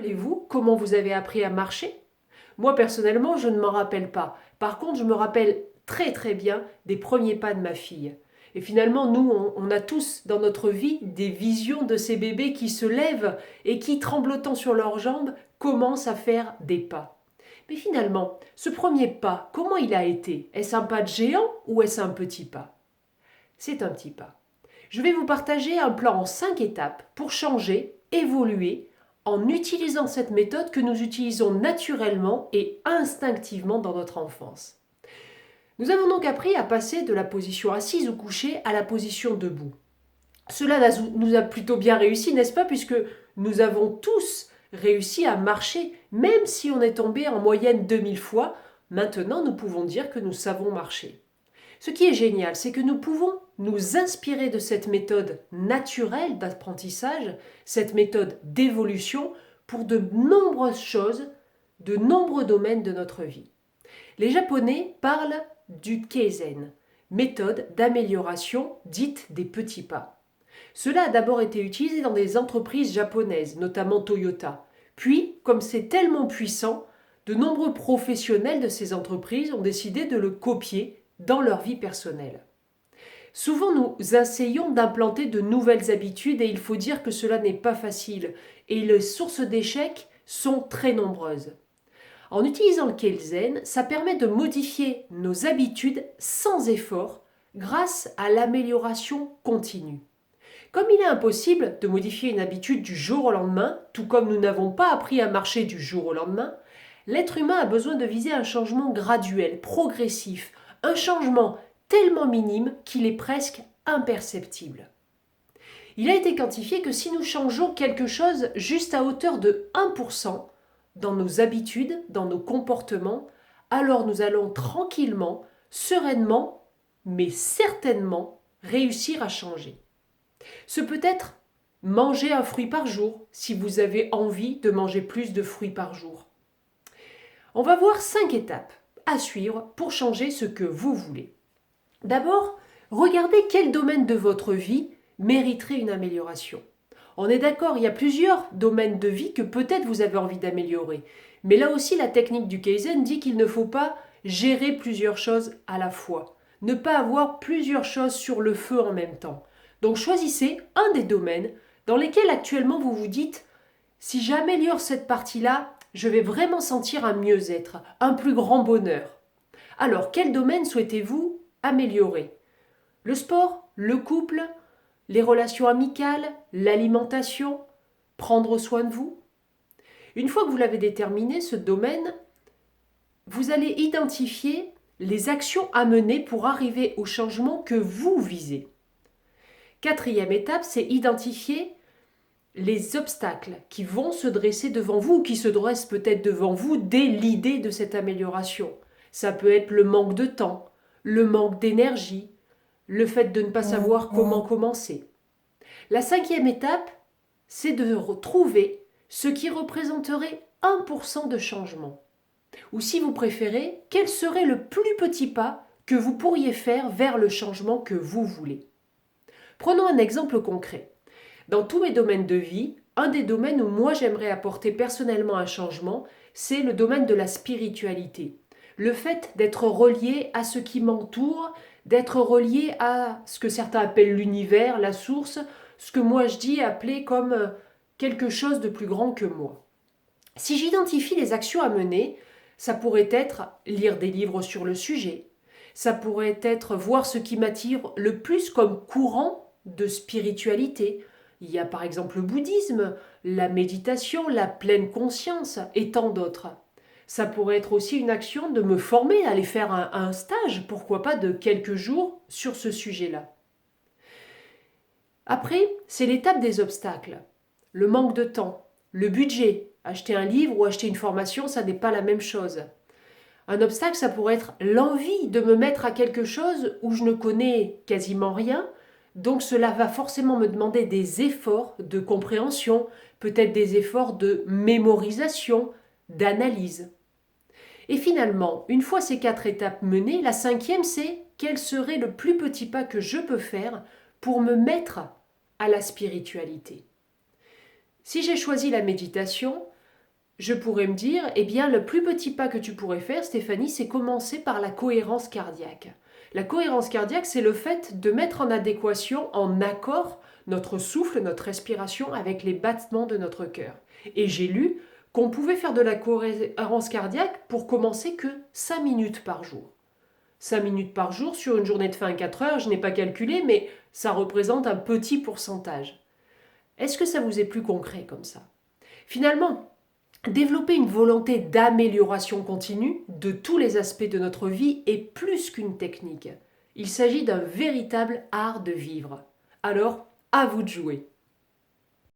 Rappelez-vous comment vous avez appris à marcher? Moi, personnellement, je ne m'en rappelle pas. Par contre, je me rappelle très très bien des premiers pas de ma fille. Et finalement, nous, on a tous dans notre vie des visions de ces bébés qui se lèvent et qui, tremblotant sur leurs jambes, commencent à faire des pas. Mais finalement, ce premier pas, comment il a été? Est-ce un pas de géant ou est-ce un petit pas? C'est un petit pas. Je vais vous partager un plan en 5 étapes pour changer, évoluer, en utilisant cette méthode que nous utilisons naturellement et instinctivement dans notre enfance. Nous avons donc appris à passer de la position assise ou couchée à la position debout. Cela nous a plutôt bien réussi, n'est-ce pas, puisque nous avons tous réussi à marcher, même si on est tombé en moyenne 2000 fois, maintenant nous pouvons dire que nous savons marcher. Ce qui est génial, c'est que nous pouvons nous inspirer de cette méthode naturelle d'apprentissage, cette méthode d'évolution, pour de nombreuses choses, de nombreux domaines de notre vie. Les Japonais parlent du Kaizen, méthode d'amélioration dite des petits pas. Cela a d'abord été utilisé dans des entreprises japonaises, notamment Toyota. Puis, comme c'est tellement puissant, de nombreux professionnels de ces entreprises ont décidé de le copier dans leur vie personnelle. Souvent, nous essayons d'implanter de nouvelles habitudes et il faut dire que cela n'est pas facile et les sources d'échecs sont très nombreuses. En utilisant le Kaizen, ça permet de modifier nos habitudes sans effort grâce à l'amélioration continue. Comme il est impossible de modifier une habitude du jour au lendemain, tout comme nous n'avons pas appris à marcher du jour au lendemain, l'être humain a besoin de viser un changement graduel, progressif, un changement tellement minime qu'il est presque imperceptible. Il a été quantifié que si nous changeons quelque chose juste à hauteur de 1% dans nos habitudes, dans nos comportements, alors nous allons tranquillement, sereinement, mais certainement réussir à changer. Ce peut être manger un fruit par jour si vous avez envie de manger plus de fruits par jour. On va voir 5 étapes à suivre pour changer ce que vous voulez. D'abord, regardez quel domaine de votre vie mériterait une amélioration. On est d'accord, il y a plusieurs domaines de vie que peut-être vous avez envie d'améliorer. Mais là aussi, la technique du Kaizen dit qu'il ne faut pas gérer plusieurs choses à la fois. Ne pas avoir plusieurs choses sur le feu en même temps. Donc choisissez un des domaines dans lesquels actuellement vous vous dites « si j'améliore cette partie-là, je vais vraiment sentir un mieux-être, un plus grand bonheur ». Alors, quel domaine souhaitez-vous améliorer? Le sport, le couple, les relations amicales, l'alimentation, prendre soin de vous? Une fois que vous l'avez déterminé, ce domaine, vous allez identifier les actions à mener pour arriver au changement que vous visez. Quatrième étape, c'est identifier les obstacles qui vont se dresser devant vous ou qui se dressent peut-être devant vous dès l'idée de cette amélioration. Ça peut être le manque de temps, le manque d'énergie, le fait de ne pas savoir comment commencer. La cinquième étape, c'est de trouver ce qui représenterait 1% de changement. Ou si vous préférez, quel serait le plus petit pas que vous pourriez faire vers le changement que vous voulez. Prenons un exemple concret. Dans tous mes domaines de vie, un des domaines où moi j'aimerais apporter personnellement un changement, c'est le domaine de la spiritualité. Le fait d'être relié à ce qui m'entoure, d'être relié à ce que certains appellent l'univers, la source, ce que moi je dis appeler comme quelque chose de plus grand que moi. Si j'identifie les actions à mener, ça pourrait être lire des livres sur le sujet, ça pourrait être voir ce qui m'attire le plus comme courant de spiritualité. Il y a par exemple le bouddhisme, la méditation, la pleine conscience et tant d'autres. Ça pourrait être aussi une action de me former, aller faire un stage, pourquoi pas de quelques jours sur ce sujet-là. Après, c'est l'étape des obstacles. Le manque de temps, le budget. Acheter un livre ou acheter une formation, ça n'est pas la même chose. Un obstacle, ça pourrait être l'envie de me mettre à quelque chose où je ne connais quasiment rien. Donc cela va forcément me demander des efforts de compréhension, peut-être des efforts de mémorisation, d'analyse. Et finalement, une fois ces 4 étapes menées, la cinquième, c'est quel serait le plus petit pas que je peux faire pour me mettre à la spiritualité. Si j'ai choisi la méditation, Je pourrais me dire, eh bien, le plus petit pas que tu pourrais faire, Stéphanie, c'est commencer par la cohérence cardiaque. La cohérence cardiaque, c'est le fait de mettre en adéquation, en accord, notre souffle, notre respiration avec les battements de notre cœur. Et j'ai lu qu'on pouvait faire de la cohérence cardiaque pour commencer que 5 minutes par jour. 5 minutes par jour sur une journée de 24 heures, je n'ai pas calculé, mais ça représente un petit pourcentage. Est-ce que ça vous est plus concret comme ça? Finalement, développer une volonté d'amélioration continue de tous les aspects de notre vie est plus qu'une technique. Il s'agit d'un véritable art de vivre. Alors, à vous de jouer.